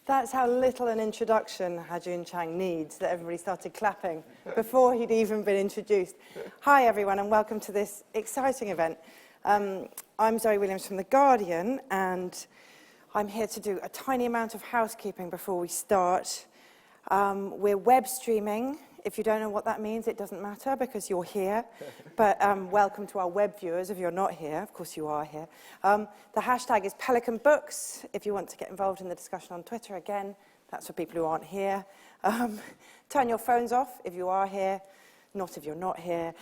That's how little an introduction Ha-Joon Chang needs, that everybody started clapping before he'd even been introduced. Hi, everyone, and welcome to this exciting event. I'm Zoe Williams from The Guardian, and I'm here to do a tiny amount of housekeeping before we start. We're web streaming. If you don't know what that means, it doesn't matter because you're here. But welcome to our web viewers if you're not here. Of course you are here. The hashtag is Pelican Books. If you want to get involved in the discussion on Twitter, again, that's for people who aren't here. Turn your phones off if you are here, not if you're not here.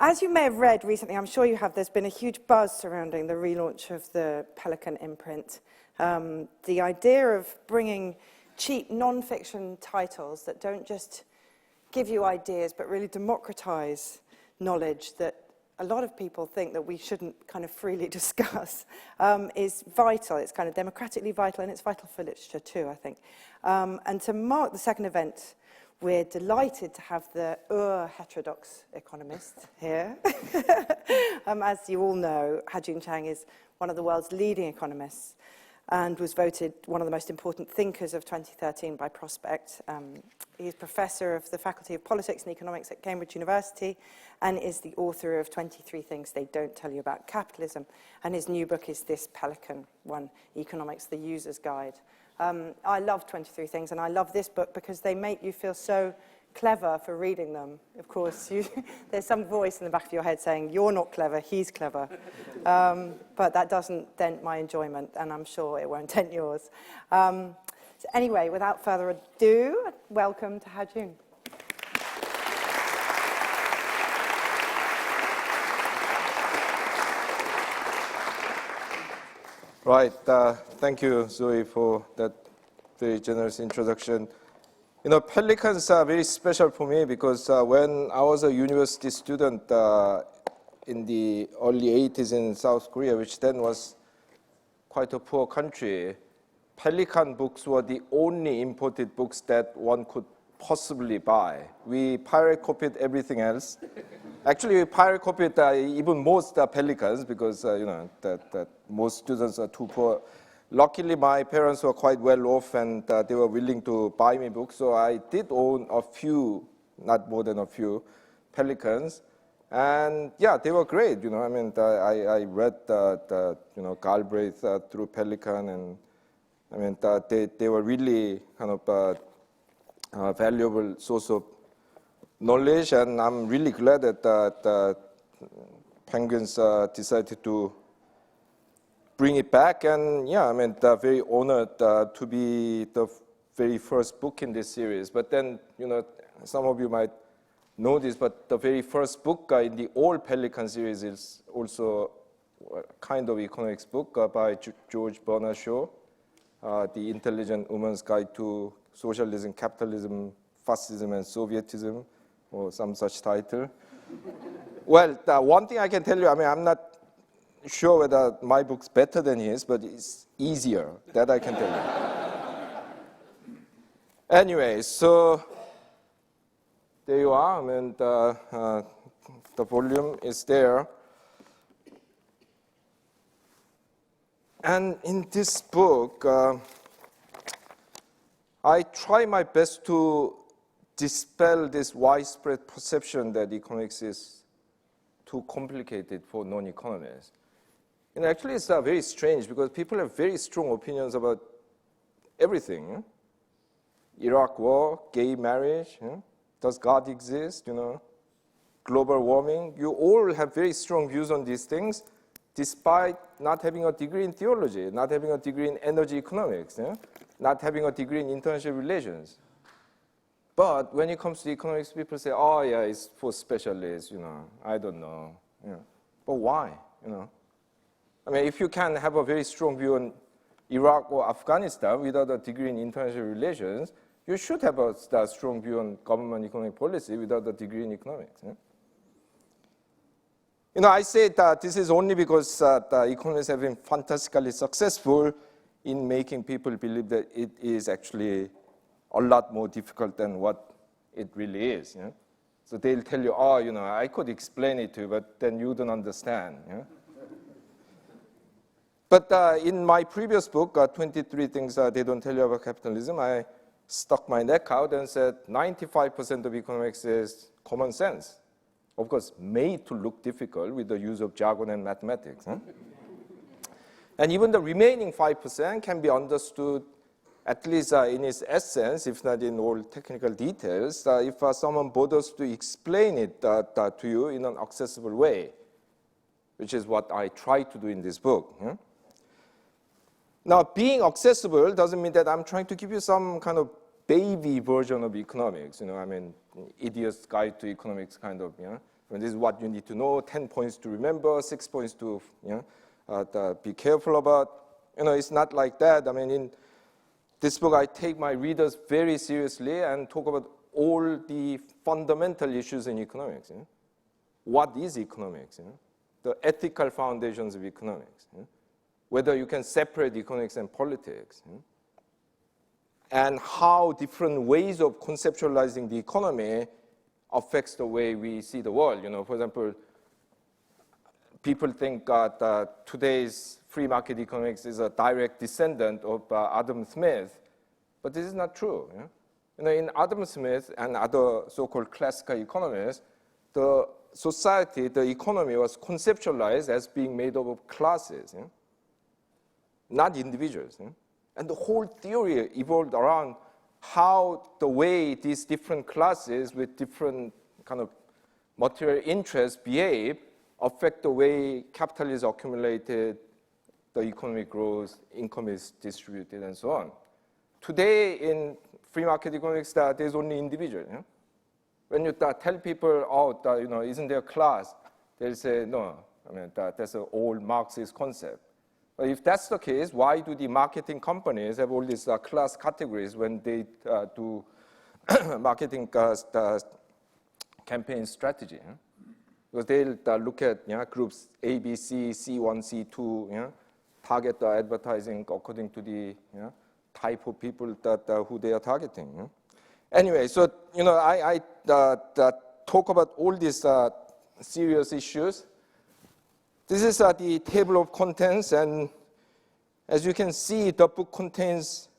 As you may have read recently, I'm sure you have, there's been a huge buzz surrounding the relaunch of the Pelican imprint. The idea of bringing cheap non-fiction titles that don't just give you ideas but really democratize knowledge that a lot of people think that we shouldn't kind of freely discuss is vital. It's kind of democratically vital, and it's vital for literature too, I think. And to mark the second event, we're delighted to have the heterodox economist here. As you all know, Ha-Joon Chang is one of the world's leading economists and was voted one of the most important thinkers of 2013 by Prospect. He's professor of the Faculty of Politics and Economics at Cambridge University and is the author of 23 Things They Don't Tell You About Capitalism. And his new book is this Pelican one, Economics, the User's Guide. I love 23 Things, and I love this book because they make you feel so clever for reading them. Of course, there's some voice in the back of your head saying, you're not clever, he's clever. But that doesn't dent my enjoyment, and I'm sure it won't dent yours. So anyway, without further ado, welcome to Ha-Joon. Right. Thank you, Zoe, for that very generous introduction. You know, Pelicans are very special for me because when I was a university student in the early 80s in South Korea, which then was quite a poor country, Pelican books were the only imported books that one could possibly buy. We pirate copied everything else. Actually, we pirate copied even most Pelicans because, you know, that most students are too poor. Luckily, my parents were quite well off, and they were willing to buy me books. So I did own a few, not more than a few, Pelicans, and yeah, they were great. You know, I mean, I read Galbraith through Pelican, and I mean, they were really kind of a valuable source of knowledge, and I'm really glad that Penguins decided to bring it back. And yeah, I mean, very honored to be the very first book in this series. But then, you know, some of you might know this, but the very first book in the All Pelican series is also a kind of economics book by George Bernard Shaw, The Intelligent Woman's Guide to Socialism, Capitalism, Fascism, and Sovietism, or some such title. Well, one thing I can tell you, I mean, I'm not sure whether my book's better than his, but it's easier. That I can tell you. Anyway, so there you are. I mean, the volume is there. And in this book, I try my best to dispel this widespread perception that economics is too complicated for non-economists. And actually, it's very strange because people have very strong opinions about everything. Iraq war, gay marriage, does God exist, you know, global warming. You all have very strong views on these things, despite not having a degree in theology, not having a degree in energy economics, not having a degree in international relations. But when it comes to economics, people say, oh, yeah, it's for specialists, you know, I don't know. You know. But why, you know? I mean, if you can have a very strong view on Iraq or Afghanistan without a degree in international relations, you should have a strong view on government economic policy without a degree in economics. You know, I say that this is only because the economists have been fantastically successful in making people believe that it is actually a lot more difficult than what it really is. So they'll tell you, oh, you know, I could explain it to you, but then you don't understand. But in my previous book, 23 Things They Don't Tell You About Capitalism, I stuck my neck out and said 95% of economics is common sense. Of course, made to look difficult with the use of jargon and mathematics. And even the remaining 5% can be understood, at least in its essence, if not in all technical details, if someone bothers to explain it to you in an accessible way, which is what I try to do in this book. Now, being accessible doesn't mean that I'm trying to give you some kind of baby version of economics. I mean, idiot's guide to economics kind of, I mean, this is what you need to know, 10 points to remember, 6 points to, be careful about. It's not like that. I mean, in this book, I take my readers very seriously and talk about all the fundamental issues in economics. What is economics? The ethical foundations of economics. Whether you can separate economics and politics, and how different ways of conceptualizing the economy affects the way we see the world. For example, people think that today's free market economics is a direct descendant of Adam Smith, but this is not true. In Adam Smith and other so-called classical economists, the society, the economy was conceptualized as being made up of classes. Not individuals. And the whole theory evolved around how the way these different classes with different kind of material interests behave affect the way capital is accumulated, the economy grows, income is distributed, and so on. Today in free market economics, there's only individual. When you tell people, oh, isn't there a class? They'll say, no, I mean, that's an old Marxist concept. But if that's the case, why do the marketing companies have all these class categories when they do marketing campaign strategy? Because they'll look at groups A, B, C, C1, C2, target the advertising according to the type of people who they are targeting. Anyway, so I talk about all these serious issues. This is the table of contents, and as you can see, the book contains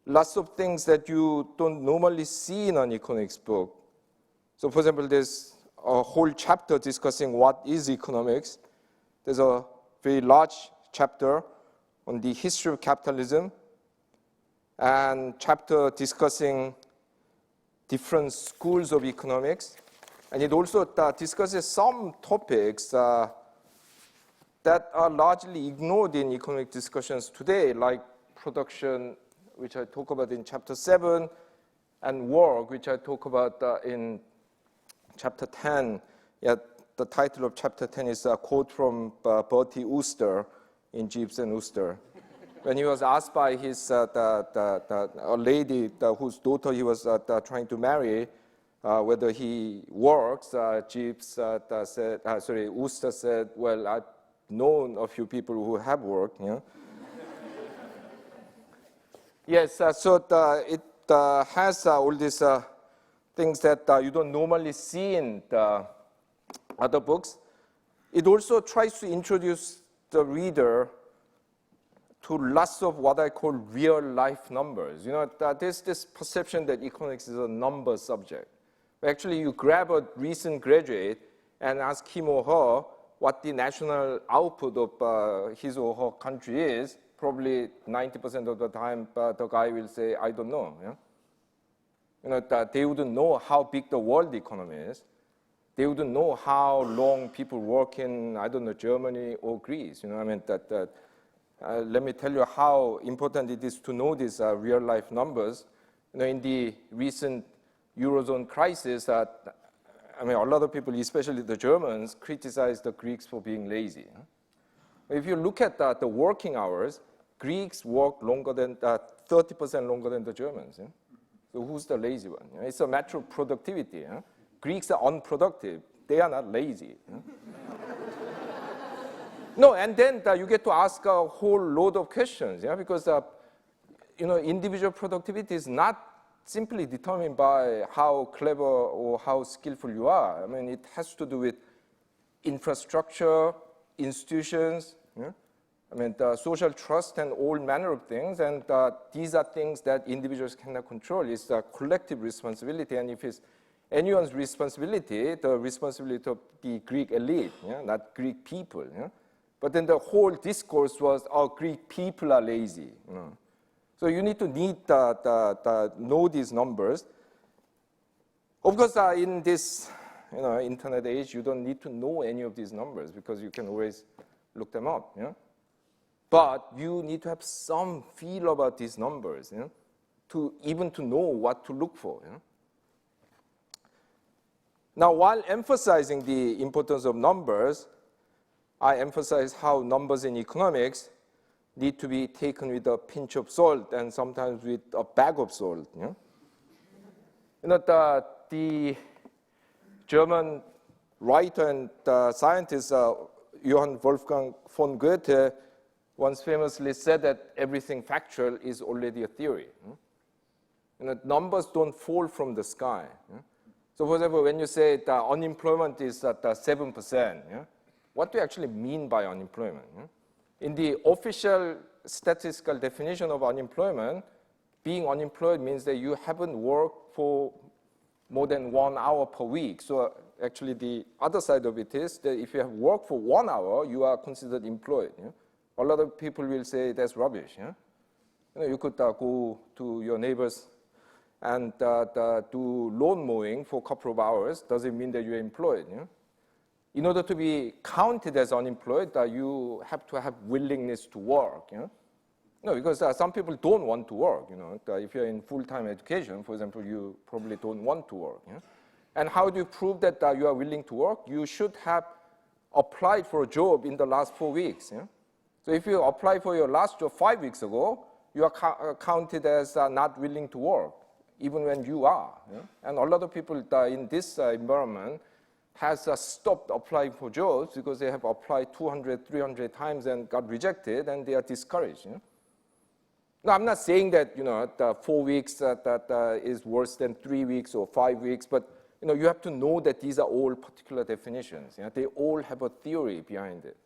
lots of things that you don't normally see in an economics book. So, for example, there's a whole chapter discussing what is economics. There's a very large chapter on the history of capitalism, and chapter discussing different schools of economics. And it also discusses some topics that are largely ignored in economic discussions today, like production, which I talk about in chapter 7, and work, which I talk about in chapter 10. Yeah, the title of chapter 10 is a quote from Bertie Wooster in Jeeves and Wooster. When he was asked by his a lady whose daughter he was trying to marry, whether he works, Jeeves said, Wooster said, well, I've known a few people who have worked. Yes, so it has all these things that you don't normally see in the other books. It also tries to introduce the reader to lots of what I call real-life numbers. There's this perception that economics is a number subject. Actually, you grab a recent graduate and ask him or her what the national output of his or her country is. Probably 90% of the time, the guy will say, I don't know. They wouldn't know how big the world economy is. They wouldn't know how long people work in, I don't know, Germany or Greece. Let me tell you how important it is to know these real-life numbers. In the recent Eurozone crisis, a lot of people, especially the Germans, criticize the Greeks for being lazy. If you look at the working hours, Greeks work longer than 30% longer than the Germans. So who's the lazy one? It's a matter of productivity. Greeks are unproductive. They are not lazy. No, and then you get to ask a whole load of questions, because individual productivity is not simply determined by how clever or how skillful you are. It has to do with infrastructure, institutions. I mean, the social trust and all manner of things, and these are things that individuals cannot control. It's a collective responsibility, and if it's anyone's responsibility, the responsibility of the Greek elite, yeah, not Greek people. Yeah? But then the whole discourse was, oh, Greek people are lazy. You know? So you need to know these numbers. Of course, in this internet age, you don't need to know any of these numbers because you can always look them up. Yeah? But you need to have some feel about these numbers, you know, to know what to look for. You know? Now, while emphasizing the importance of numbers, I emphasize how numbers in economics need to be taken with a pinch of salt and sometimes with a bag of salt. You know, the German writer and scientist Johann Wolfgang von Goethe once famously said that everything factual is already a theory. You know, numbers don't fall from the sky. So, for example, when you say the unemployment is at 7%, what do you actually mean by unemployment? In the official statistical definition of unemployment, being unemployed means that you haven't worked for more than 1 hour per week. So actually the other side of it is that if you have worked for 1 hour, you are considered employed. A lot of people will say that's rubbish. You know, you could go to your neighbors and do lawn mowing for a couple of hours. Doesn't mean that you're employed. In order to be counted as unemployed, you have to have willingness to work. No, because some people don't want to work. If you're in full-time education, for example, you probably don't want to work. And how do you prove that you are willing to work? You should have applied for a job in the last 4 weeks. So if you apply for your last job 5 weeks ago, you are counted as not willing to work, even when you are. And a lot of people in this environment has stopped applying for jobs because they have applied 200, 300 times and got rejected, and they are discouraged. Now, I'm not saying that the 4 weeks is worse than 3 weeks or 5 weeks, but you have to know that these are all particular definitions. They all have a theory behind it.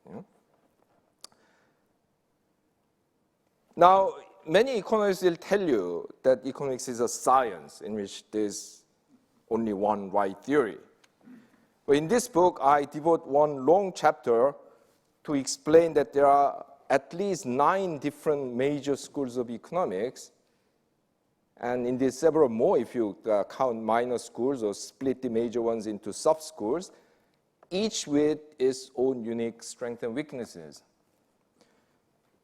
Now, many economists will tell you that economics is a science in which there's only one right theory. But in this book, I devote one long chapter to explain that there are at least 9 different major schools of economics, and indeed several more if you count minor schools or split the major ones into sub-schools, each with its own unique strengths and weaknesses.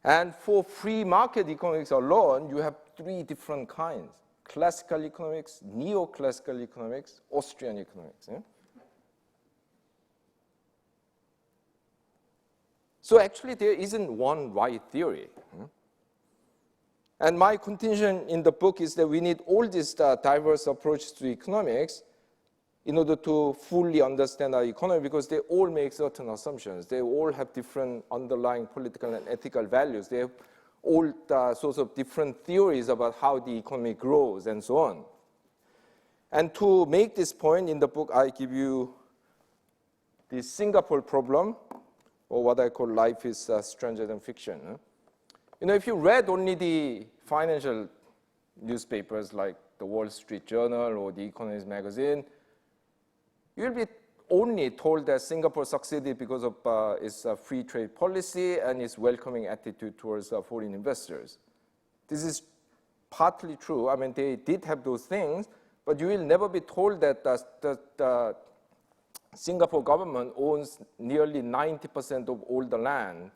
And for free market economics alone, you have 3 different kinds: classical economics, neoclassical economics, Austrian economics. So actually, there isn't one right theory. And my contention in the book is that we need all these diverse approaches to economics in order to fully understand our economy, because they all make certain assumptions. They all have different underlying political and ethical values. They have all sorts of different theories about how the economy grows and so on. And to make this point in the book, I give you the Singapore problem, or what I call life is stranger than fiction. If you read only the financial newspapers like the Wall Street Journal or the Economist magazine, you'll be only told that Singapore succeeded because of its free trade policy and its welcoming attitude towards foreign investors. This is partly true. I mean, they did have those things, but you will never be told that the Singapore government owns nearly 90% of all the land.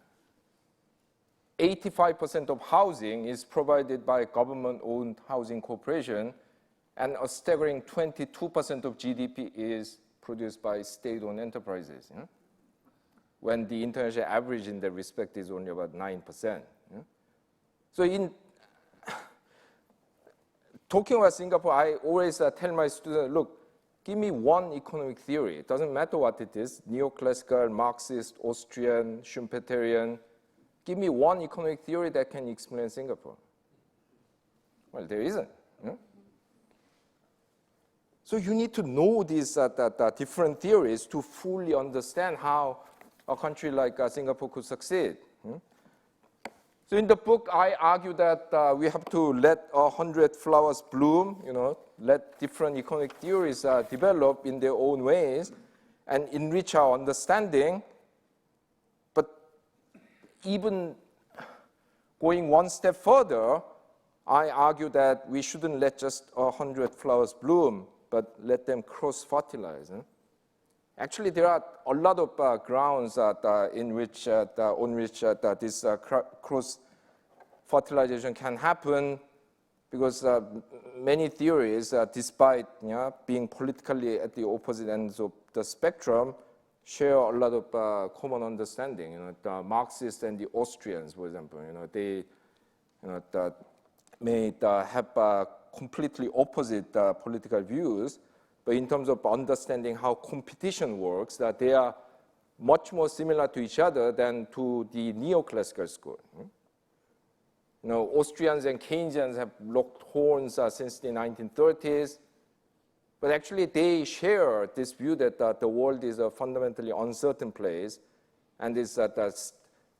85% of housing is provided by government-owned housing corporation, and a staggering 22% of GDP is produced by state-owned enterprises, when the international average in that respect is only about 9%. So in talking about Singapore, I always tell my students, look, give me one economic theory. It doesn't matter what it is, neoclassical, Marxist, Austrian, Schumpeterian. Give me one economic theory that can explain Singapore. Well, there isn't. So you need to know these different theories to fully understand how a country like Singapore could succeed. So in the book, I argue that we have to let 100 flowers bloom, let different economic theories develop in their own ways and enrich our understanding. But even going one step further, I argue that we shouldn't let just 100 flowers bloom, but let them cross-fertilize. Actually, there are a lot of grounds on which this cross-fertilization can happen, because many theories, despite being politically at the opposite ends of the spectrum, share a lot of common understanding. The Marxists and the Austrians, for example, they may have completely opposite political views, but in terms of understanding how competition works, that they are much more similar to each other than to the neoclassical school. Austrians and Keynesians have locked horns since the 1930s, but actually they share this view that the world is a fundamentally uncertain place, and this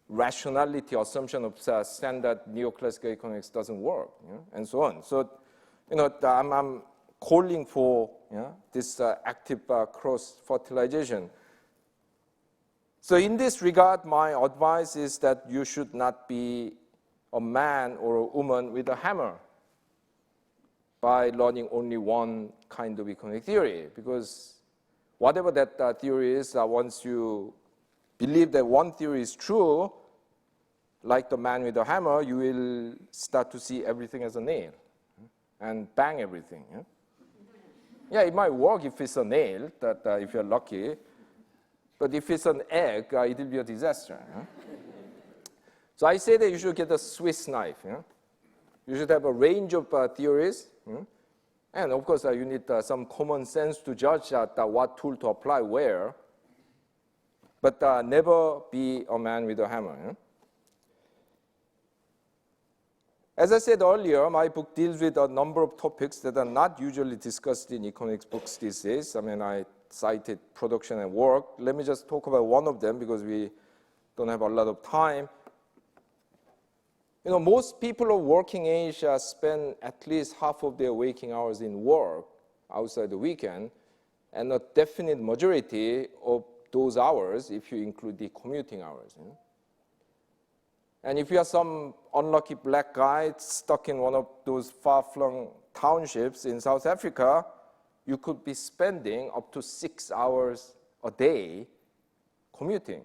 rationality assumption of standard neoclassical economics doesn't work, and so on. So, I'm calling for this active cross-fertilization. So in this regard, my advice is that you should not be a man or a woman with a hammer by learning only one kind of economic theory, because whatever that theory is, once you believe that one theory is true, like the man with a hammer, you will start to see everything as a nail and bang everything. Yeah, it might work if it's a nail, if you're lucky, but if it's an egg, it will be a disaster. So I say that you should get a Swiss knife. You should have a range of theories, and of course you need some common sense to judge what tool to apply where, but never be a man with a hammer. As I said earlier, my book deals with a number of topics that are not usually discussed in economics books these days. I cited production and work. Let me just talk about one of them because we don't have a lot of time. Most people of working age spend at least half of their waking hours in work outside the weekend, and a definite majority of those hours if you include the commuting hours. And if you are some unlucky black guy stuck in one of those far-flung townships in South Africa, you could be spending up to 6 hours a day commuting.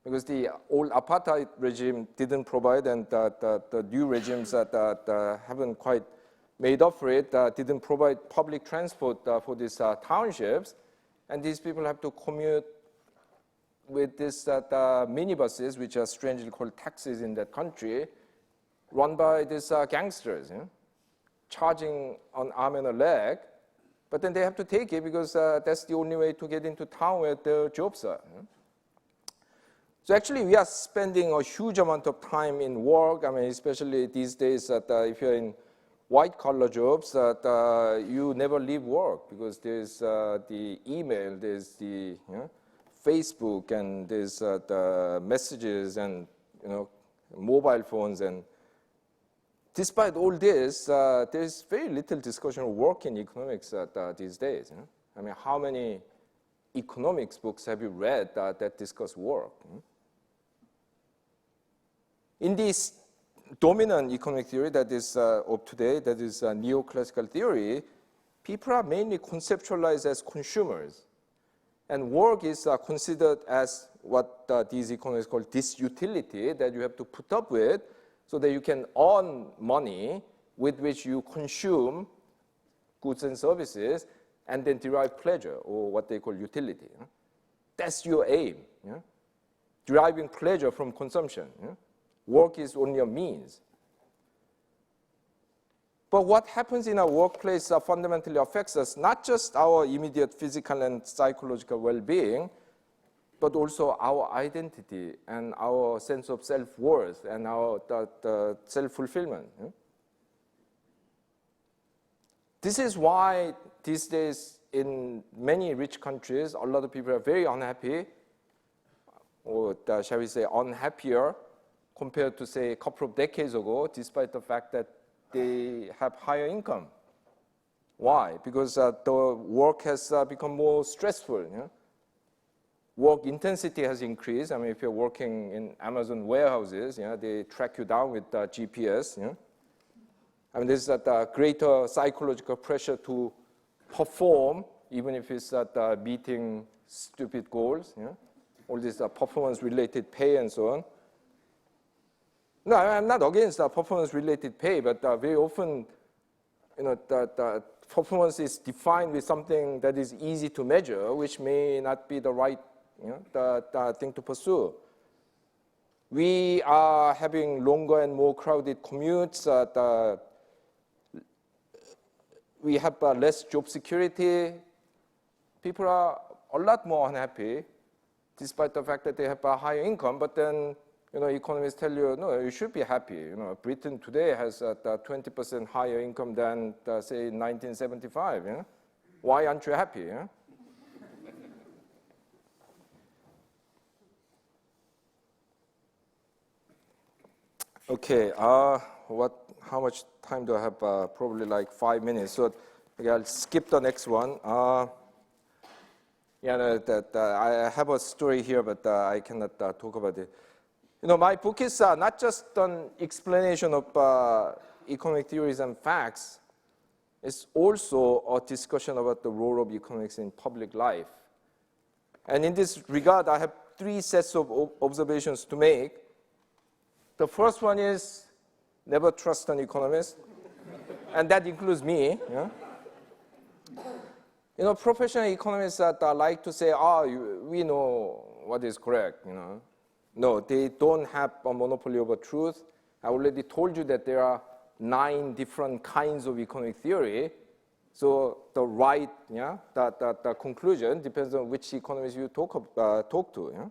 Because the old apartheid regime didn't provide, and the new regimes that haven't quite made up for it didn't provide public transport for these townships, and these people have to commute with these minibuses, which are strangely called taxis in that country, run by these gangsters, charging an arm and a leg, but then they have to take it because that's the only way to get into town where their jobs are. So actually, we are spending a huge amount of time in work. Especially these days, if you're in white-collar jobs, you never leave work because there's the email, there's the Facebook, and there's the messages and mobile phones. And despite all this, there's very little discussion of work in economics these days. How many economics books have you read that discuss work? In this dominant economic theory that is of today, that is neoclassical theory, people are mainly conceptualized as consumers. And work is considered as what these economists call disutility, that you have to put up with so that you can earn money with which you consume goods and services and then derive pleasure, or what they call utility. That's your aim, deriving pleasure from consumption. Work is only a means. But what happens in our workplace fundamentally affects us, not just our immediate physical and psychological well-being, but also our identity and our sense of self-worth and our self-fulfillment. This is why these days in many rich countries, a lot of people are very unhappy, or shall we say unhappier, compared to, say, a couple of decades ago, despite the fact that they have higher income. Why? Because the work has become more stressful. You know? Work intensity has increased. I mean, if you're working in Amazon warehouses, you know, they track you down with GPS. You know? I mean, there's a greater psychological pressure to perform, even if it's meeting stupid goals. You know? All this performance-related pay and so on. No, I'm not against performance-related pay, but very often, you know, the performance is defined with something that is easy to measure, which may not be the right, you know, the thing to pursue. We are having longer and more crowded commutes. We have less job security. People are a lot more unhappy, despite the fact that they have a higher income. But then, you know, economists tell you, no, you should be happy. You know, Britain today has 20% higher income than, say, 1975. You know? Why aren't you happy? You know? Okay. How much time do I have? Probably like 5 minutes. So okay, I'll skip the next one. I have a story here, but I cannot talk about it. You know, my book is not just an explanation of economic theories and facts. It's also a discussion about the role of economics in public life. And in this regard, I have 3 sets of observations to make. The first one is never trust an economist, and that includes me. Yeah? You know, professional economists that like to say, we know what is correct, you know. No, they don't have a monopoly over truth. I already told you that there are 9 different kinds of economic theory. So the right, yeah, the conclusion depends on which economist you talk to. Yeah?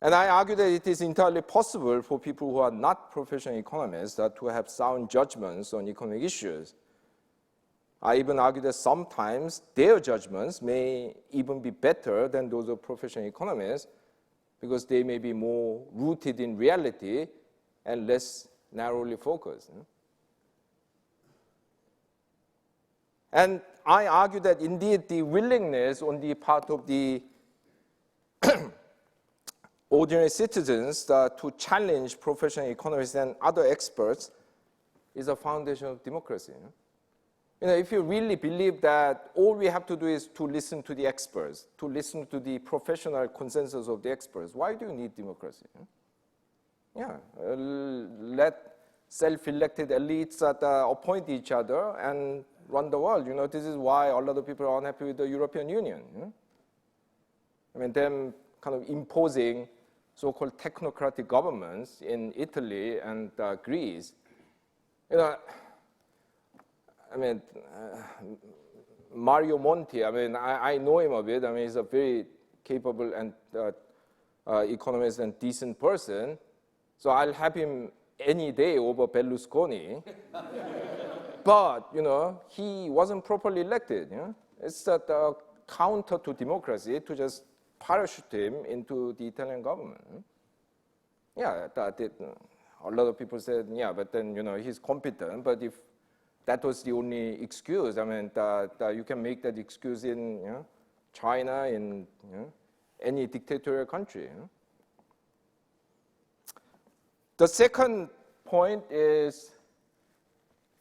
And I argue that it is entirely possible for people who are not professional economists to have sound judgments on economic issues. I even argue that sometimes their judgments may even be better than those of professional economists because they may be more rooted in reality and less narrowly focused. And I argue that indeed the willingness on the part of the ordinary citizens to challenge professional economists and other experts is a foundation of democracy. You know, if you really believe that all we have to do is to listen to the experts, to listen to the professional consensus of the experts, why do you need democracy? Yeah, let self-elected elites appoint each other and run the world. You know, this is why a lot of people are unhappy with the European Union. You know? I mean, them kind of imposing so-called technocratic governments in Italy and Greece. You know, I mean, Mario Monti, I mean, I know him a bit. I mean, he's a very capable and economist and decent person. So I'll have him any day over Berlusconi. But, you know, he wasn't properly elected. You know? It's a counter to democracy to just parachute him into the Italian government. Yeah, a lot of people said, yeah, but then, you know, he's competent. But if that was the only excuse, I mean, you can make that excuse in, you know, China, in, you know, any dictatorial country. You know? The second point is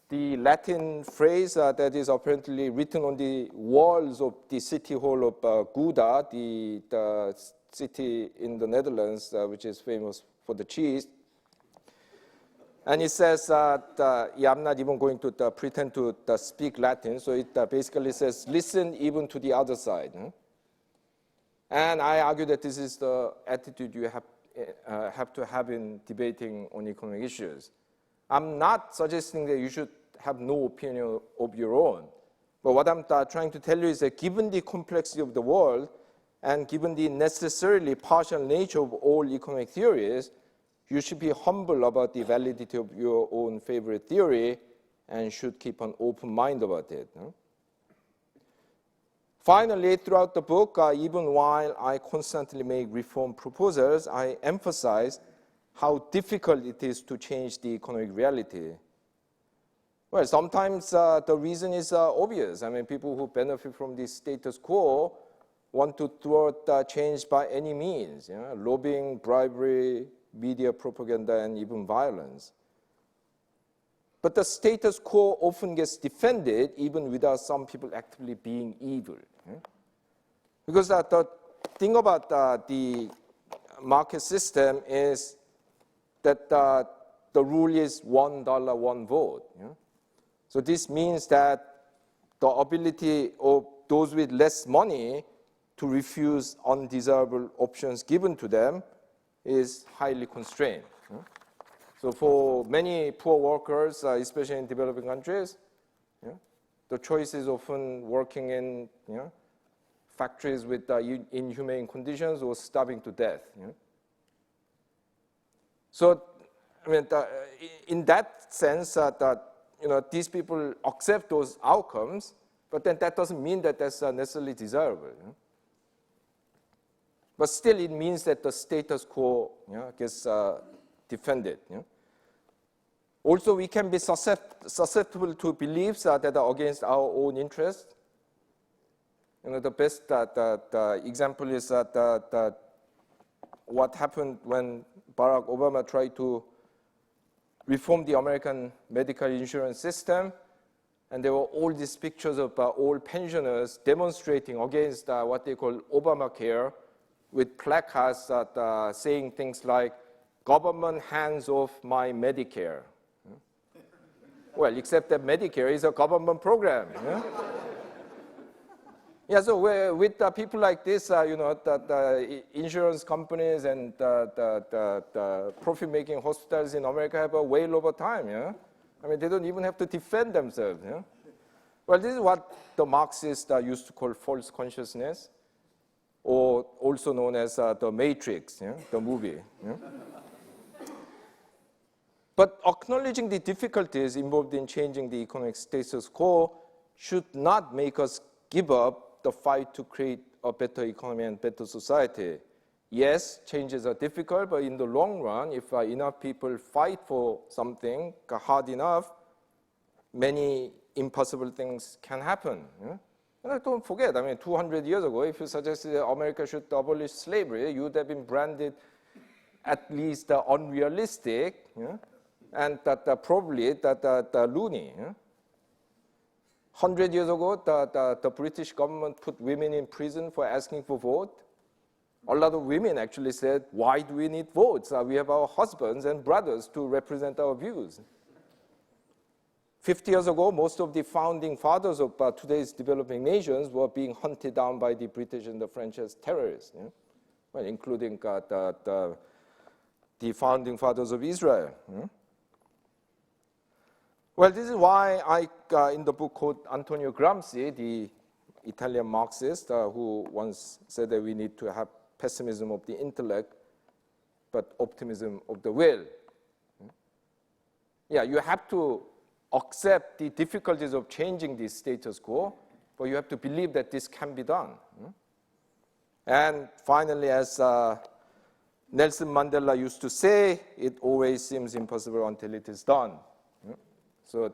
the Latin phrase that is apparently written on the walls of the city hall of Gouda, the city in the Netherlands, which is famous for the cheese. And it says that, I'm not even going to pretend to speak Latin, so it basically says, listen even to the other side. And I argue that this is the attitude you have to have in debating on economic issues. I'm not suggesting that you should have no opinion of your own. But what I'm trying to tell you is that given the complexity of the world and given the necessarily partial nature of all economic theories, you should be humble about the validity of your own favorite theory and should keep an open mind about it. Finally, throughout the book, even while I constantly make reform proposals, I emphasize how difficult it is to change the economic reality. Well, sometimes the reason is obvious. I mean, people who benefit from the status quo want to thwart change by any means, lobbying, bribery, media propaganda, and even violence. But the status quo often gets defended even without some people actively being evil. Because the thing about the market system is that the rule is $1, one vote. So this means that the ability of those with less money to refuse undesirable options given to them is highly constrained. So for many poor workers, especially in developing countries, the choice is often working in factories with inhumane conditions or starving to death. So, I mean, in that sense, these people accept those outcomes, but then that doesn't mean that that's necessarily desirable. But still, it means that the status quo gets defended. Also, we can be susceptible to beliefs that are against our own interests. The best example is that what happened when Barack Obama tried to reform the American medical insurance system, and there were all these pictures of old pensioners demonstrating against what they call Obamacare, with placards saying things like, "Government hands off my Medicare." Well, except that Medicare is a government program. So with people like this, the insurance companies and the profit-making hospitals in America have a whale over time. I mean, they don't even have to defend themselves. Well, this is what the Marxists used to call false consciousness, or also known as the Matrix, the movie. But acknowledging the difficulties involved in changing the economic status quo should not make us give up the fight to create a better economy and better society. Yes, changes are difficult, but in the long run, if enough people fight for something hard enough, many impossible things can happen. And don't forget, I mean, 200 years ago, if you suggested that America should abolish slavery, you would have been branded at least unrealistic, and probably loony. 100 years ago, the British government put women in prison for asking for vote. A lot of women actually said, "Why do we need votes? We have our husbands and brothers to represent our views." 50 years ago, most of the founding fathers of today's developing nations were being hunted down by the British and the French as terrorists, well, including the founding fathers of Israel. Well, this is why I, in the book, quote Antonio Gramsci, the Italian Marxist, who once said that we need to have pessimism of the intellect, but optimism of the will. You have to accept the difficulties of changing the status quo, but you have to believe that this can be done. And finally, as Nelson Mandela used to say, it always seems impossible until it is done. So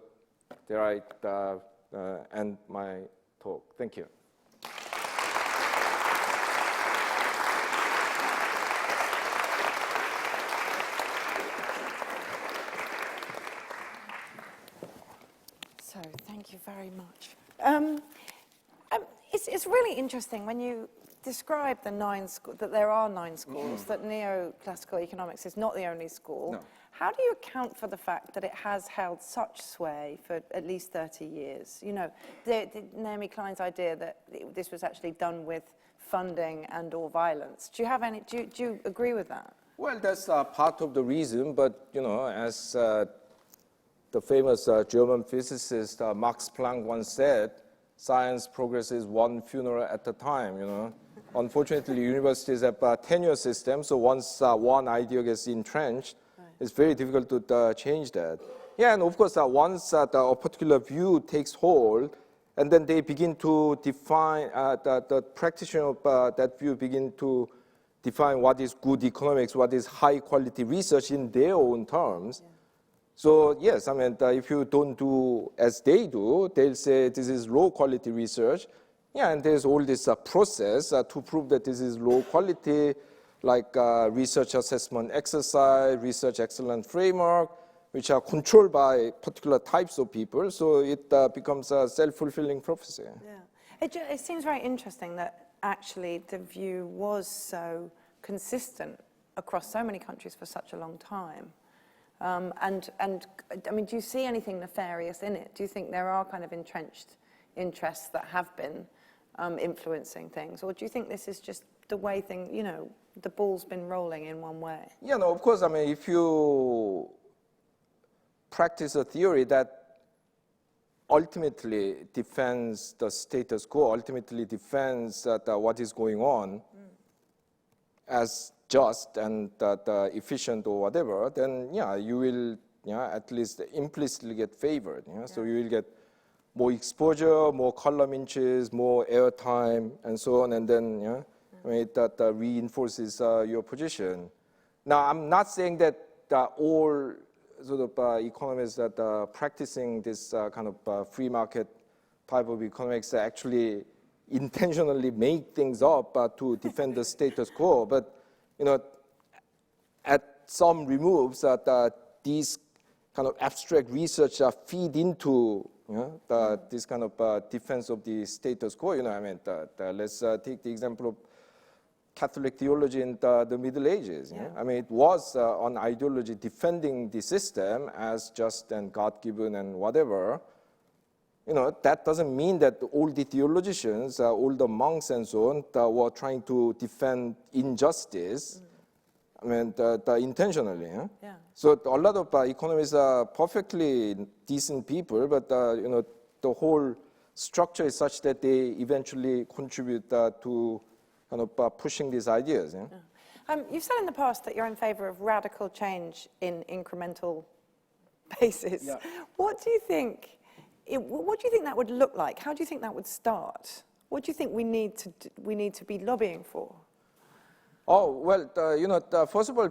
there I end my talk. Thank you. So thank you very much. It's really interesting when you describe that there are 9 schools, that neoclassical economics is not the only school. No. How do you account for the fact that it has held such sway for at least 30 years? Naomi Klein's idea that this was actually done with funding and or violence. Do you agree with that? Well, that's part of the reason, but, as the famous German physicist Max Planck once said, science progresses one funeral at a time, Unfortunately, universities have a tenure system, so once one idea gets entrenched, it's very difficult to change that. And of course, once a particular view takes hold, and then they begin to define, the practitioner of that view begin to define what is good economics, what is high quality research in their own terms. Yeah. So yes, I mean, if you don't do as they do, they'll say this is low quality research. Yeah, and there's all this process to prove that this is low quality, like research assessment exercise, research excellence framework, which are controlled by particular types of people. So it becomes a self-fulfilling prophecy. Yeah. It seems very interesting that actually the view was so consistent across so many countries for such a long time. And I mean, do you see anything nefarious in it? Do you think there are kind of entrenched interests that have been influencing things? Or do you think this is just the way the ball's been rolling in one way? Yeah, no, of course. I mean, if you practice a theory that ultimately defends the status quo, ultimately defends what is going on as just and efficient or whatever, then yeah, you will at least implicitly get favored. Yeah? So you will get more exposure, more column inches, more airtime, and so on, and then I mean, that reinforces your position. Now, I'm not saying that all sort of economists that are practicing this kind of free market type of economics actually intentionally make things up to defend the status quo. But at some removes these kind of abstract research feed into this kind of defense of the status quo. I mean, let's take the example of Catholic theology in the Middle Ages. Yeah? I mean, it was an ideology defending the system as just and God-given and whatever. That doesn't mean that all the theologians, all the monks and so on, were trying to defend injustice. I mean, intentionally. Yeah? So a lot of economists are perfectly decent people, but the whole structure is such that they eventually contribute to kind of pushing these ideas. Yeah? You've said in the past that you're in favor of radical change in incremental basis. Yeah. What do you think that would look like? How do you think that would start? What do you think we need to be lobbying for? Oh, well, first of all,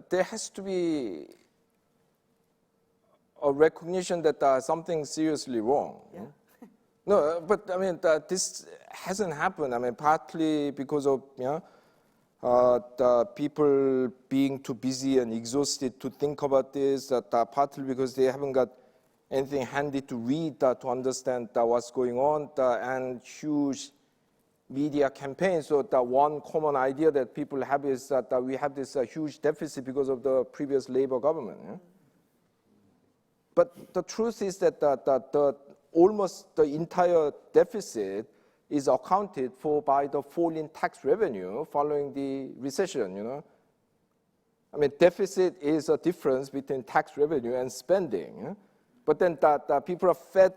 there has to be a recognition that something's seriously wrong. Yeah. No, but I mean, this hasn't happened. I mean, partly because of the people being too busy and exhausted to think about this, partly because they haven't got anything handy to read to understand what's going on, and huge media campaigns. So the one common idea that people have is that we have this huge deficit because of the previous Labour government. Yeah? But the truth is that almost the entire deficit is accounted for by the fall in tax revenue following the recession. I mean, deficit is a difference between tax revenue and spending. Yeah? But then people are fed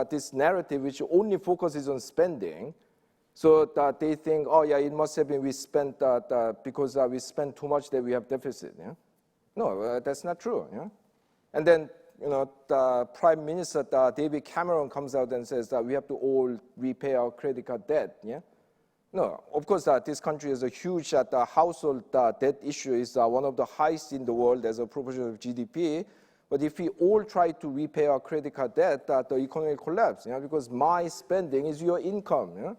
this narrative which only focuses on spending. So they think, oh yeah, it must have been we spent because we spent too much that we have deficit. Yeah? No, that's not true. Yeah? And then the Prime Minister David Cameron comes out and says that we have to all repay our credit card debt. Yeah? No, of course this country has a huge household debt issue is one of the highest in the world as a proportion of GDP. But if we all try to repay our credit card debt, the economy will collapse. Because my spending is your income. Yeah?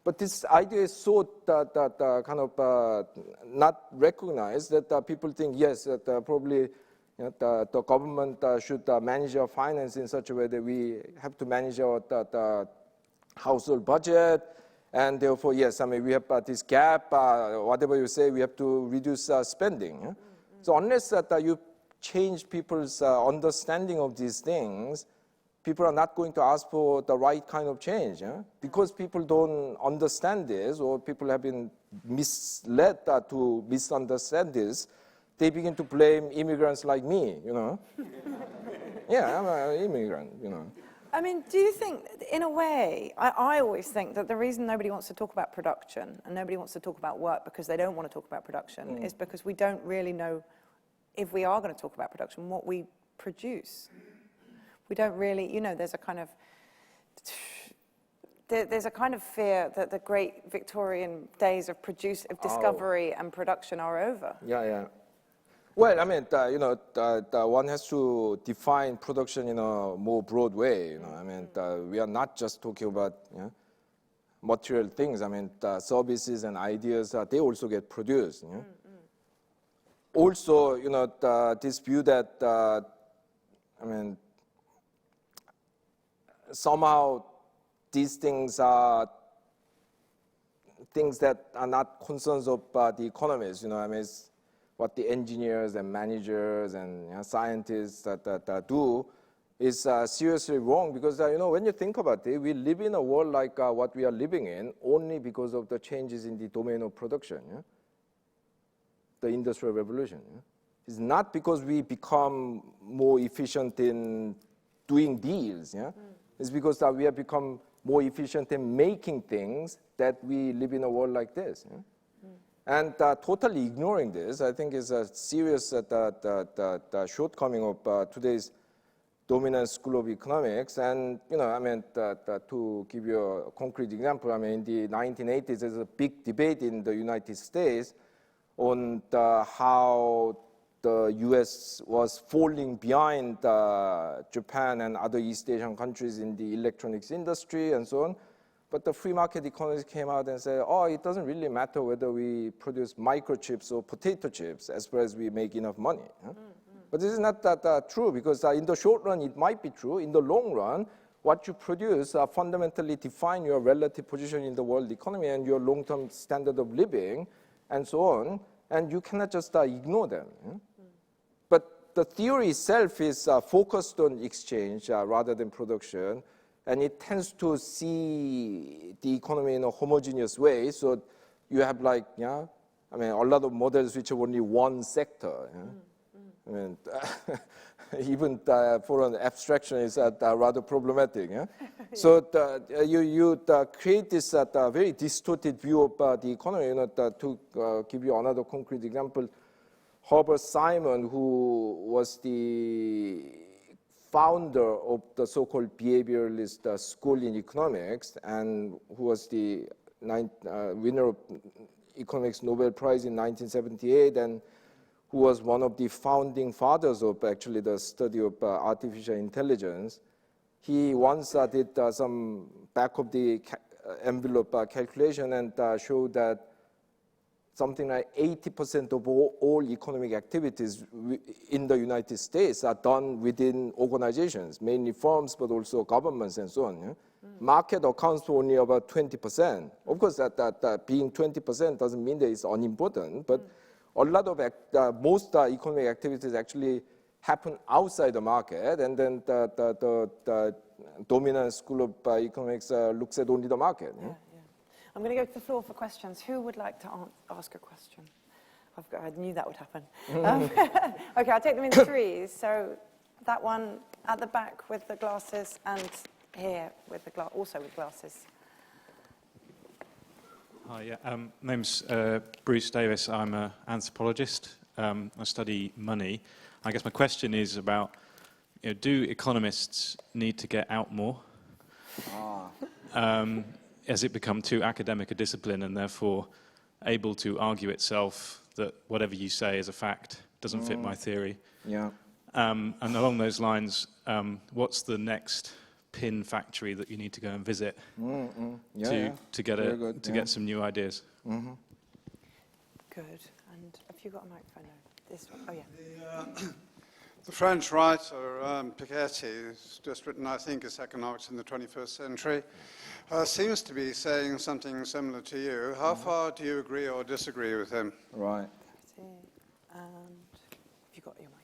But this idea is so kind of not recognized that people think, yes, that probably the government should manage our finance in such a way that we have to manage our household budget. And therefore, yes, I mean, we have this gap, whatever you say, we have to reduce spending. Yeah? So unless you change people's understanding of these things, people are not going to ask for the right kind of change. Yeah? Because people don't understand this, or people have been misled to misunderstand this, they begin to blame immigrants like me, Yeah, I'm an immigrant, I mean, do you think, in a way, I always think that the reason nobody wants to talk about production and nobody wants to talk about work because they don't want to talk about production is because we don't really know, if we are going to talk about production, what we produce. We don't really, there's a kind of, there's a kind of fear that the great Victorian days of discovery and production are over. Yeah. Well, I mean, one has to define production in a more broad way. I mean, we are not just talking about material things. I mean, services and ideas, they also get produced. Also, this view that, I mean, somehow these things are things that are not concerns of the economists. I mean, it's what the engineers and managers and scientists that do is seriously wrong, because when you think about it, we live in a world like what we are living in only because of the changes in the domain of production, the Industrial Revolution. It's not because we become more efficient in doing deals. It's because we have become more efficient in making things that we live in a world like this. And totally ignoring this, I think, is a serious shortcoming of today's dominant school of economics. And, I mean, to give you a concrete example, I mean, in the 1980s, there's a big debate in the United States on how the US was falling behind Japan and other East Asian countries in the electronics industry and so on. But the free market economists came out and said, it doesn't really matter whether we produce microchips or potato chips as far as we make enough money. But this is not that true, because in the short run, it might be true. In the long run, what you produce fundamentally define your relative position in the world economy and your long-term standard of living and so on. And you cannot just ignore them. But the theory itself is focused on exchange rather than production. And it tends to see the economy in a homogeneous way. So you have I mean, a lot of models which have only one sector. I mean, even for an abstraction is rather problematic. So you create this very distorted view of the economy. To give you another concrete example, Herbert Simon, who was the founder of the so-called behavioralist school in economics, and who was the winner of economics Nobel Prize in 1978, and who was one of the founding fathers of actually the study of artificial intelligence. He once did some back of the envelope calculation and showed that something like 80% of all economic activities in the United States are done within organizations, mainly firms, but also governments and so on. Market accounts for only about 20%. Of course, that being 20% doesn't mean that it's unimportant, but a lot of most economic activities actually happen outside the market, and then the dominant school of economics looks at only the market. I'm going to go to the floor for questions. Who would like to ask a question? I knew that would happen. Okay, I'll take them in threes. So that one at the back with the glasses, and here with also with glasses. Hi, name's Bruce Davis. I'm an anthropologist. I study money. I guess my question is about, do economists need to get out more? Has it become too academic a discipline and therefore able to argue itself that whatever you say is a fact doesn't fit my theory? And along those lines, what's the next pin factory that you need to go and visit to get some new ideas? Good. And have you got a microphone? No. This one. Oh yeah. The French writer Piketty has just written, I think, it's Economics in the 21st Century, seems to be saying something similar to you. How far do you agree or disagree with him? Right. And have you got your mic?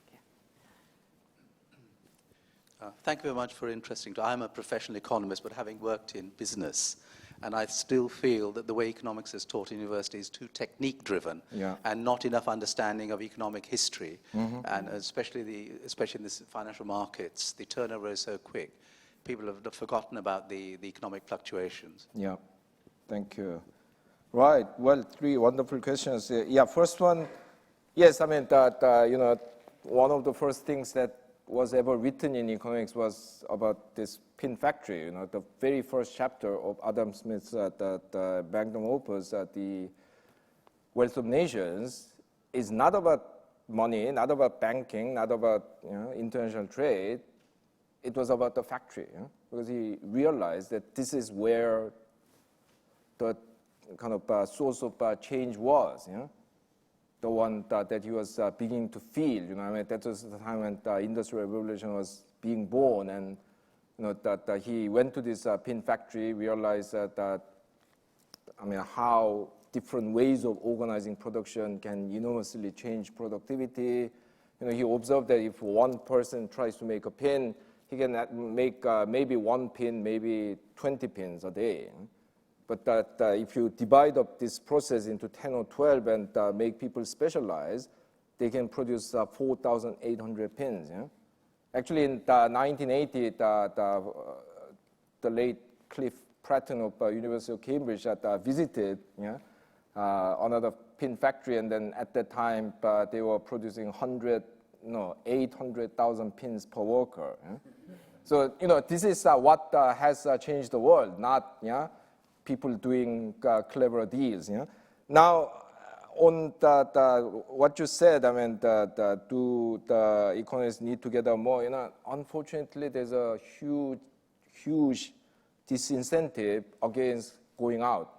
Thank you very much for interesting. I'm a professional economist, but having worked in business, and I still feel that the way economics is taught in university is too technique-driven and not enough understanding of economic history, and especially in the financial markets, the turnover is so quick. People have forgotten about the economic fluctuations. Yeah, thank you. Right. Well, three wonderful questions. First one, yes. I mean that one of the first things that was ever written in economics was about this pin factory. You know, the very first chapter of Adam Smith's the magnum opus, The Wealth of Nations, is not about money, not about banking, not about international trade. It was about the factory, because he realized that this is where the kind of source of change was. The one that he was beginning to feel. I mean, that was the time when the Industrial Revolution was being born, and that he went to this pin factory, realized that how different ways of organizing production can enormously change productivity. He observed that if one person tries to make a pin, he can make maybe one pin, maybe 20 pins a day. But that if you divide up this process into 10 or 12 and make people specialize, they can produce 4,800 pins. Actually, in 1980, the late Cliff Pratton of University of Cambridge visited another pin factory, and then at that time they were producing 800,000 pins per worker. So this is what has changed the world, not people doing clever deals. Now, on what you said, I mean, do the economists need to gather more? Unfortunately, there's a huge disincentive against going out.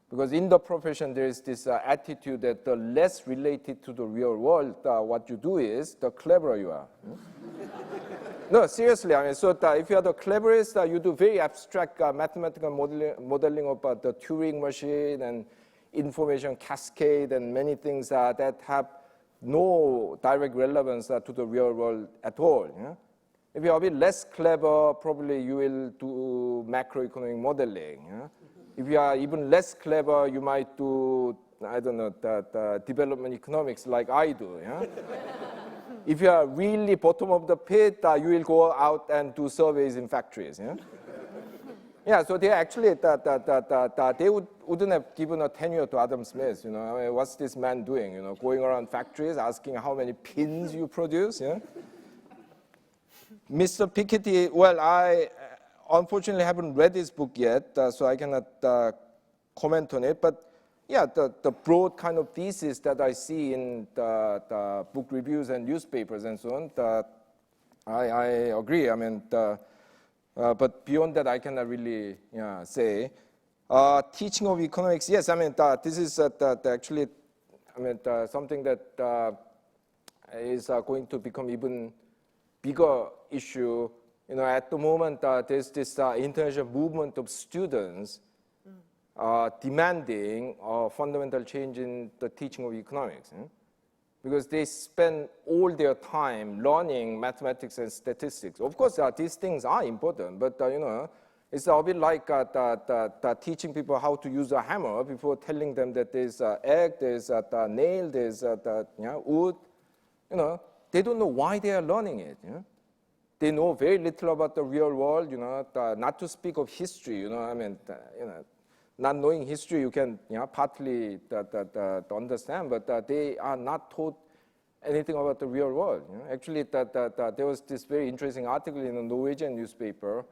Because in the profession, there is this attitude that the less related to the real world what you do is, the cleverer you are. No, seriously, I mean, so if you are the cleverest, you do very abstract mathematical modeling of the Turing machine and information cascade and many things that have no direct relevance to the real world at all. If you are a bit less clever, probably you will do macroeconomic modeling. If you are even less clever, you might do, I don't know, the development economics like I do. If you are really bottom of the pit, you will go out and do surveys in factories. Yeah, so they actually, they wouldn't have given a tenure to Adam Smith. I mean, what's this man doing? Going around factories asking how many pins you produce. Mr. Piketty, well, I unfortunately haven't read his book yet, so I cannot comment on it. But yeah, the broad kind of thesis that I see in the book reviews and newspapers and so on, I agree. I mean, but beyond that, I cannot really say. Teaching of economics, yes. I mean, this is actually, I mean, something that is going to become even bigger issue. At the moment, there's this international movement of students demanding a fundamental change in the teaching of economics, because they spend all their time learning mathematics and statistics. Of course, these things are important, but it's a bit like teaching people how to use a hammer before telling them that there's an egg, there's a nail, there's wood. They don't know why they are learning it. They know very little about the real world. Not to speak of history. I mean, not knowing history, you can partly understand, but they are not taught anything about the real world. Actually, there was this very interesting article in a Norwegian newspaper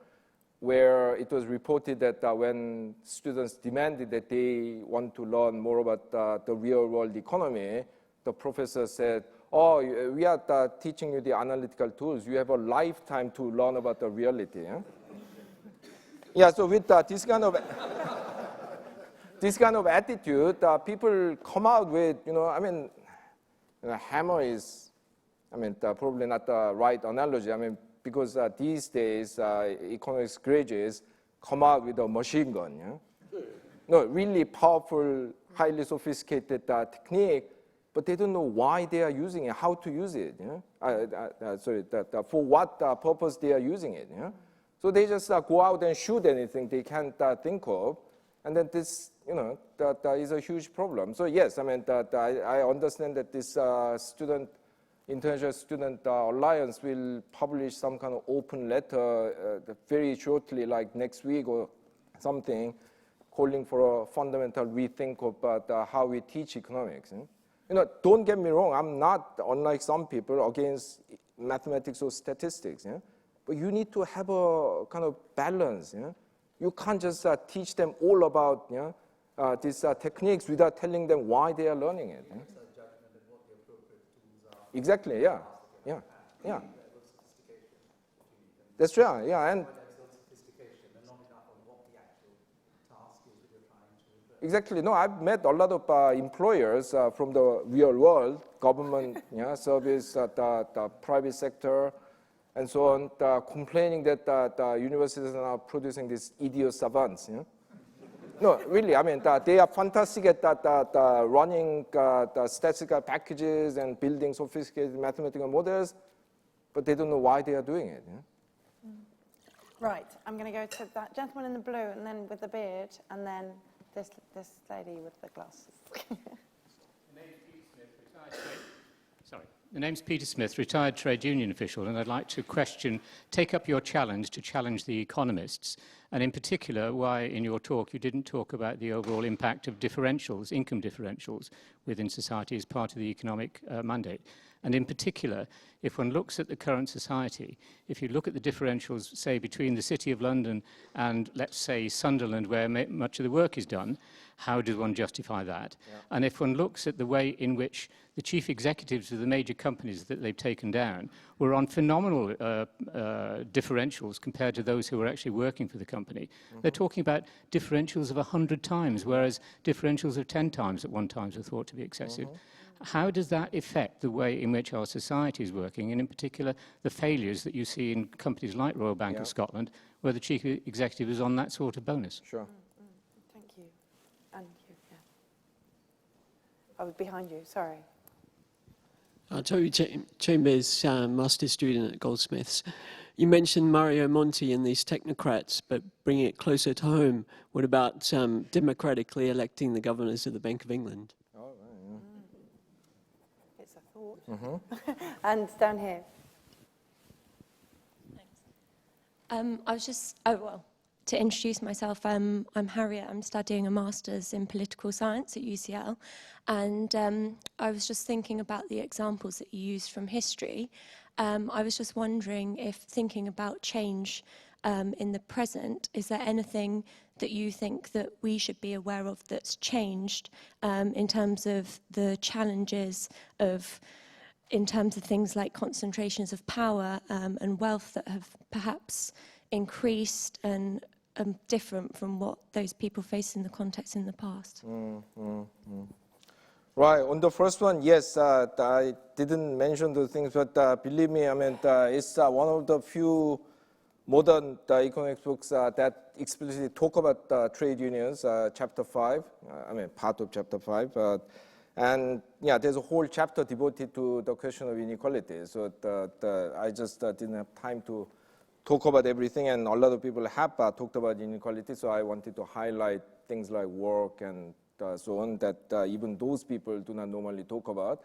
where it was reported that when students demanded that they want to learn more about the real world economy, the professor said, "Oh, we are teaching you the analytical tools. You have a lifetime to learn about the reality." Yeah, so with this kind of attitude, people come out with, I mean, hammer is, I mean, probably not the right analogy. I mean, because these days, economics graduates come out with a machine gun. No, really powerful, highly sophisticated technique, but they don't know why they are using it, how to use it. For what purpose they are using it. So they just go out and shoot anything they can't think of. And then this, that is a huge problem. So yes, I mean, I understand that this International Student Alliance will publish some kind of open letter very shortly, like next week or something, calling for a fundamental rethink about how we teach economics. Don't get me wrong, I'm not, unlike some people, against mathematics or statistics. Yeah? But you need to have a kind of balance. Yeah? You can't just teach them all about these techniques without telling them why they are learning it. Yeah? Exactly, yeah. That's right, yeah. And exactly, no, I've met a lot of employers from the real world, government, service, the private sector, and so on, complaining that the universities are now producing these idiot savants. Yeah? No, really, I mean, they are fantastic at running the statistical packages and building sophisticated mathematical models, but they don't know why they are doing it. Yeah? Right, I'm going to go to that gentleman in the blue, and then with the beard, and then this lady with the glasses. The name's Peter Smith, retired trade union official, and I'd like to take up your challenge to challenge the economists, and in particular, why in your talk you didn't talk about the overall impact of differentials, income differentials within society as part of the economic mandate. And in particular, if one looks at the current society, if you look at the differentials, say, between the City of London and, let's say, Sunderland, where much of the work is done, how does one justify that? Yeah. And if one looks at the way in which the chief executives of the major companies that they've taken down were on phenomenal differentials compared to those who were actually working for the company. Mm-hmm. They're talking about differentials of 100 times, whereas differentials of 10 times at one time were thought to be excessive. Mm-hmm. How does that affect the way in which our society is working, and in particular the failures that you see in companies like Royal Bank of Scotland, where the chief executive is on that sort of bonus? Sure. Thank you. And you, yeah. I was behind you, sorry. Toby Chambers, master's student at Goldsmiths. You mentioned Mario Monti and these technocrats, but bringing it closer to home, what about democratically electing the governors of the Bank of England? It's a thought. Mm-hmm. And down here. Thanks. I was just, to introduce myself, I'm Harriet. I'm studying a master's in political science at UCL. And I was just thinking about the examples that you used from history. I was just wondering if thinking about change in the present, is there anything that you think that we should be aware of that's changed in terms of the challenges in terms of things like concentrations of power and wealth that have perhaps increased and different from what those people faced in the context in the past? Right, on the first one, yes, I didn't mention those things, but believe me, I mean, it's one of the few modern economics books that explicitly talk about trade unions, chapter 5, part of chapter 5. And yeah, there's a whole chapter devoted to the question of inequality. So I just didn't have time to talk about everything, and a lot of people have talked about inequality, so I wanted to highlight things like work and so on that even those people do not normally talk about.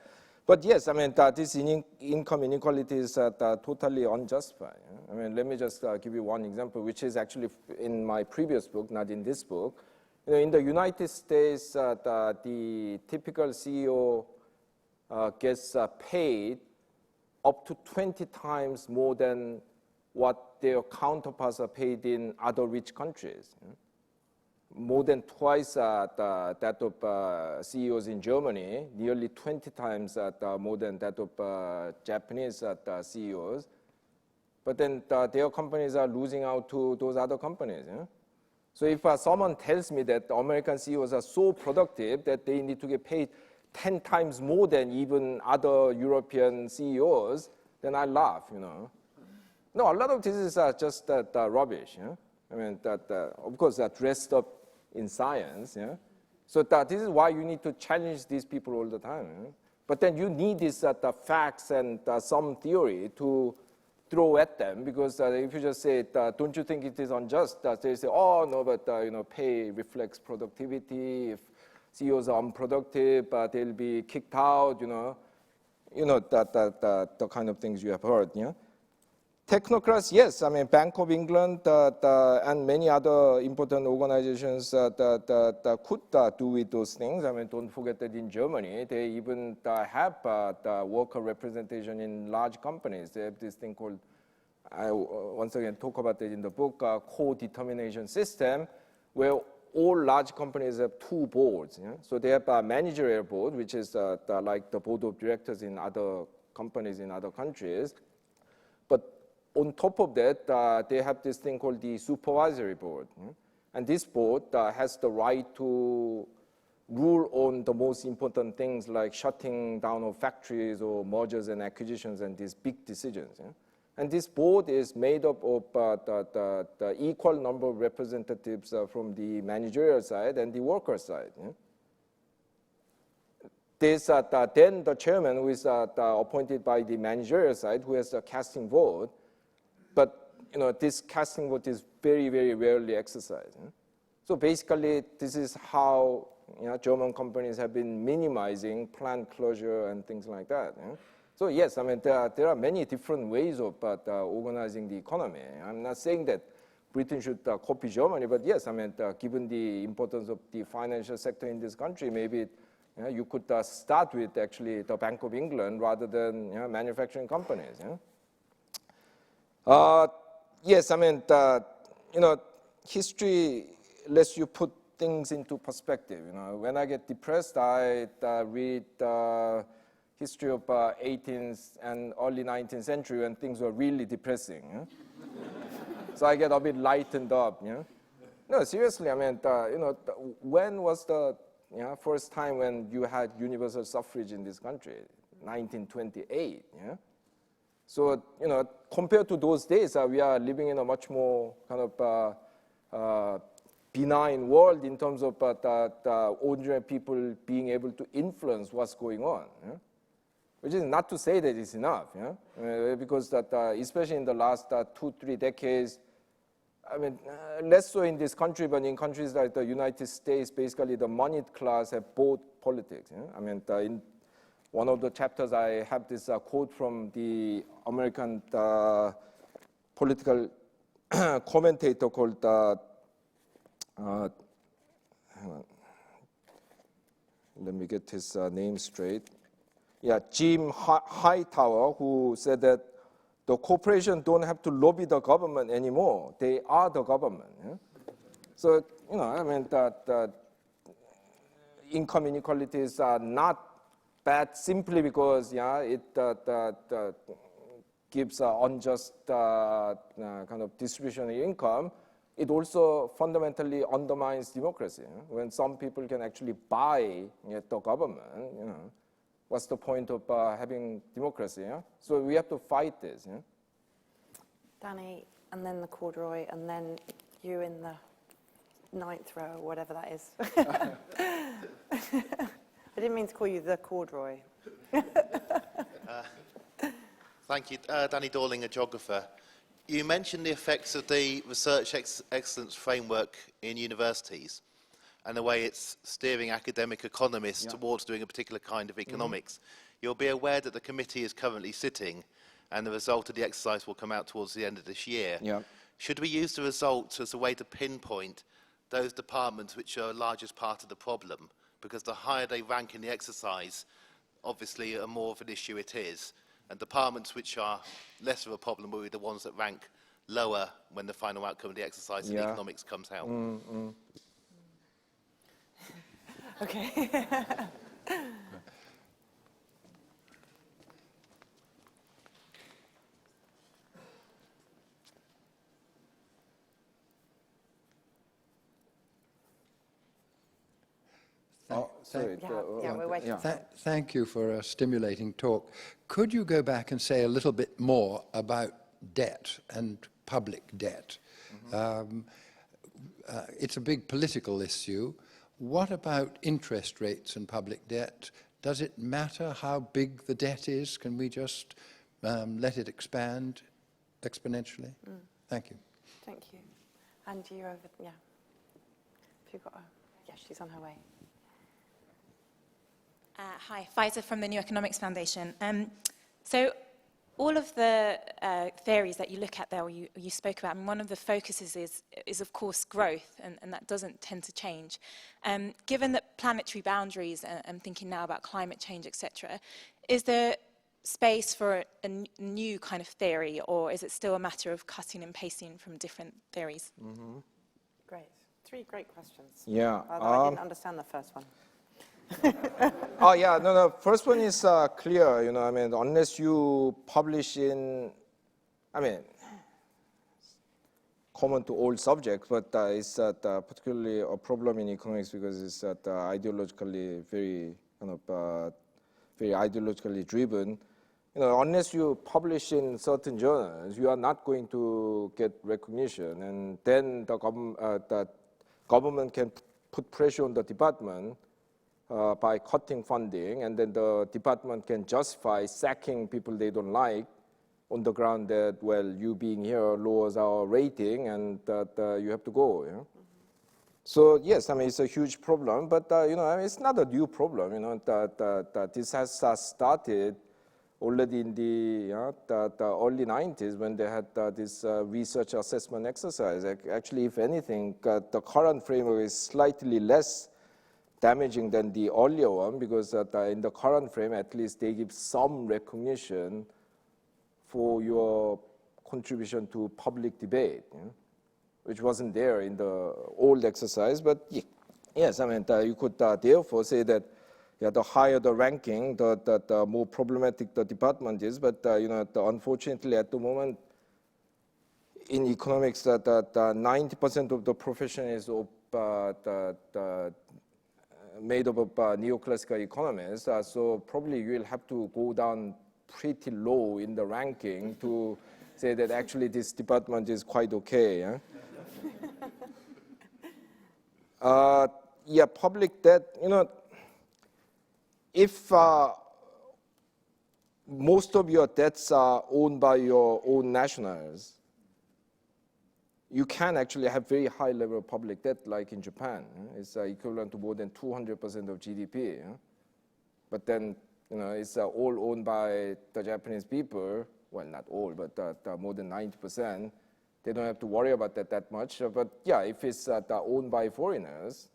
But yes, I mean, this income inequality is totally unjustified. I mean, let me just give you one example, which is actually in my previous book, not in this book. You know, in the United States, the typical CEO gets paid up to 20 times more than what their counterparts are paid in other rich countries. More than twice that of CEOs in Germany, nearly 20 times more than that of Japanese CEOs. But then their companies are losing out to those other companies. So if someone tells me that American CEOs are so productive that they need to get paid 10 times more than even other European CEOs, then I laugh, No, a lot of this is just rubbish. I mean, of course, dressed up in science. So this is why you need to challenge these people all the time. But then you need these facts and some theory to throw at them, because if you just say, don't you think it is unjust? They say, oh, no, but pay reflects productivity. If CEOs are unproductive, they'll be kicked out, the kind of things you have heard. Technocrats, yes. I mean, Bank of England and many other important organizations could do with those things. I mean, don't forget that in Germany, they even have worker representation in large companies. They have this thing called, I once again talk about it in the book, co-determination system, where all large companies have two boards. Yeah? So they have a managerial board, which is like the board of directors in other companies in other countries. But on top of that, they have this thing called the Supervisory Board. And this board has the right to rule on the most important things like shutting down of factories or mergers and acquisitions and these big decisions. And this board is made up of the equal number of representatives from the managerial side and the worker side. There's then the chairman, who is appointed by the managerial side, who has a casting vote. But this casting vote is very, very rarely exercised. So basically, this is how German companies have been minimizing plant closure and things like that. So yes, I mean there are many different ways of organizing the economy. I'm not saying that Britain should copy Germany, but yes, I mean given the importance of the financial sector in this country, maybe you could start with actually the Bank of England rather than manufacturing companies. Yes, I mean, history lets you put things into perspective. When I get depressed, I read history of 18th and early 19th century when things were really depressing. So I get a bit lightened up. No, seriously, I mean, when was the first time when you had universal suffrage in this country? 1928. So, compared to those days, we are living in a much more kind of benign world in terms of the ordinary people being able to influence what's going on. Which is not to say that it's enough, because that, especially in the last 2-3 decades, I mean, less so in this country, but in countries like the United States, basically the moneyed class have bought politics. I mean, in one of the chapters, I have this quote from the American political commentator called, hang on, let me get his name straight. Yeah, Jim Hightower, who said that the corporation don't have to lobby the government anymore. They are the government. So, I mean, that income inequalities are not bad simply because it gives unjust kind of distribution of income. It also fundamentally undermines democracy. When some people can actually buy the government, what's the point of having democracy? So we have to fight this. Danny, and then the corduroy, and then you in the 9th row, whatever that is. I didn't mean to call you the corduroy. Thank you. Danny Dorling, a geographer. You mentioned the effects of the research excellence framework in universities and the way it's steering academic economists towards doing a particular kind of economics. You'll be aware that the committee is currently sitting and the result of the exercise will come out towards the end of this year. Should we use the results as a way to pinpoint those departments which are the largest part of the problem? Because the higher they rank in the exercise, obviously, the more of an issue it is. And departments which are less of a problem will be the ones that rank lower when the final outcome of the exercise in economics comes out. Okay. We're waiting. Thank you for a stimulating talk. Could you go back and say a little bit more about debt and public debt? It's a big political issue. What about interest rates and public debt? Does it matter how big the debt is? Can we just let it expand exponentially? Thank you. Thank you. And you over, If you've got she's on her way. Hi, Faiza from the New Economics Foundation. So all of the theories that you look at there, or you spoke about, and one of the focuses is of course growth, and that doesn't tend to change. Given that planetary boundaries, I'm thinking now about climate change, etc., is there space for a new kind of theory, or is it still a matter of cutting and pasting from different theories? Mm-hmm. Great. 3 great questions. Yeah. Although I didn't understand the first one. Oh yeah, no. First one is clear. I mean, unless you publish in, I mean, common to all subjects, but it's particularly a problem in economics because it's ideologically very very ideologically driven. Unless you publish in certain journals, you are not going to get recognition, and then the government can put pressure on the department by cutting funding, and then the department can justify sacking people they don't like on the ground that, well, you being here lowers our rating and that you have to go. So yes, I mean, it's a huge problem, but I mean, it's not a new problem. That this has started already in the early 90s when they had this research assessment exercise. Actually, if anything, the current framework is slightly less damaging than the earlier one because in the current frame, at least they give some recognition for your contribution to public debate, which wasn't there in the old exercise. But yes, I mean, you could therefore say that the higher the ranking, the more problematic the department is. But unfortunately, at the moment, in economics, that 90% of the profession is made up of neoclassical economists. So probably you will have to go down pretty low in the ranking to say that actually this department is quite okay. Yeah, public debt. If most of your debts are owned by your own nationals, you can actually have very high level of public debt, like in Japan. It's equivalent to more than 200% of GDP. But then, it's all owned by the Japanese people. Well, not all, but more than 90%. They don't have to worry about that much. But yeah, if it's owned by foreigners,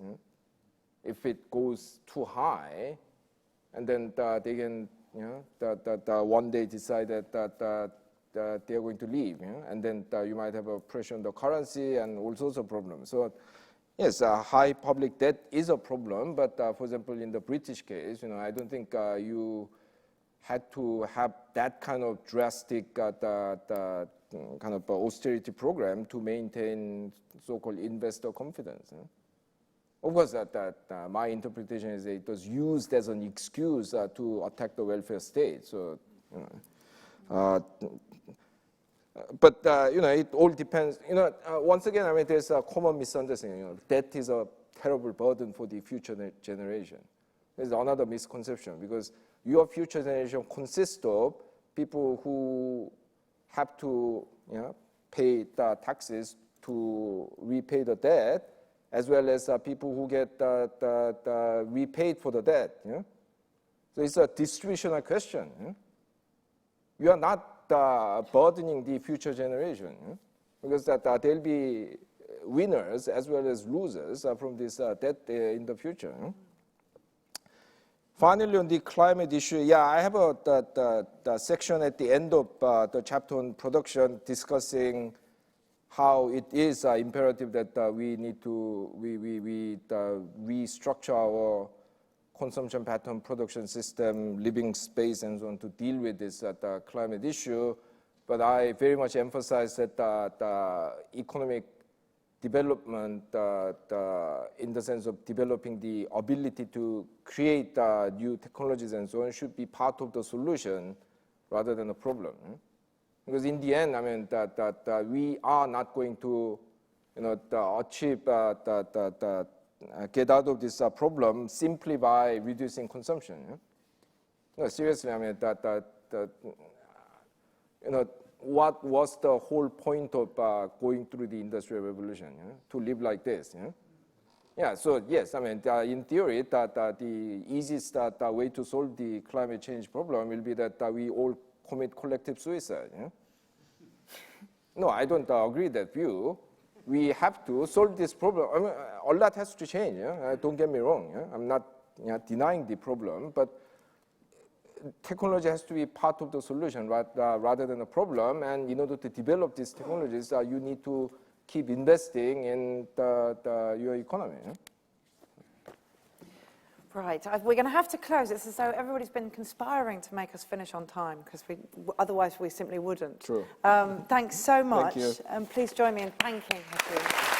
if it goes too high, and then they can, one day decide that they're going to leave, and then you might have a pressure on the currency and all sorts of problems. So, yes, high public debt is a problem, but for example, in the British case, I don't think you had to have that kind of drastic kind of austerity program to maintain so-called investor confidence. Of course, my interpretation is that it was used as an excuse to attack the welfare state. So, but it all depends. Once again, I mean, there's a common misunderstanding. Debt is a terrible burden for the future generation. There's another misconception because your future generation consists of people who have to pay the taxes to repay the debt, as well as people who get repaid for the debt. So it's a distributional question. You are not burdening the future generation because there'll be winners as well as losers from this debt in the future. Finally, on the climate issue, I have the section at the end of the chapter on production discussing how it is imperative that we need to restructure our consumption pattern, production system, living space, and so on to deal with this climate issue. But I very much emphasize that the economic development in the sense of developing the ability to create new technologies and so on should be part of the solution rather than a problem. Because in the end, I mean, we are not going to, achieve get out of this problem simply by reducing consumption. No, seriously, I mean, what was the whole point of going through the Industrial Revolution? To live like this? Yeah, so yes, I mean, in theory, the easiest way to solve the climate change problem will be that we all commit collective suicide. Yeah? No, I don't agree with that view. We have to solve this problem. I mean, a lot has to change. Yeah? Don't get me wrong. Yeah? I'm not denying the problem, but technology has to be part of the solution rather than a problem. And in order to develop these technologies, you need to keep investing in your economy. Yeah? Right, we're going to have to close. It's as though everybody's been conspiring to make us finish on time, because otherwise we simply wouldn't. True. Thanks so much. Thank you. And please join me in thanking Ha-Joon.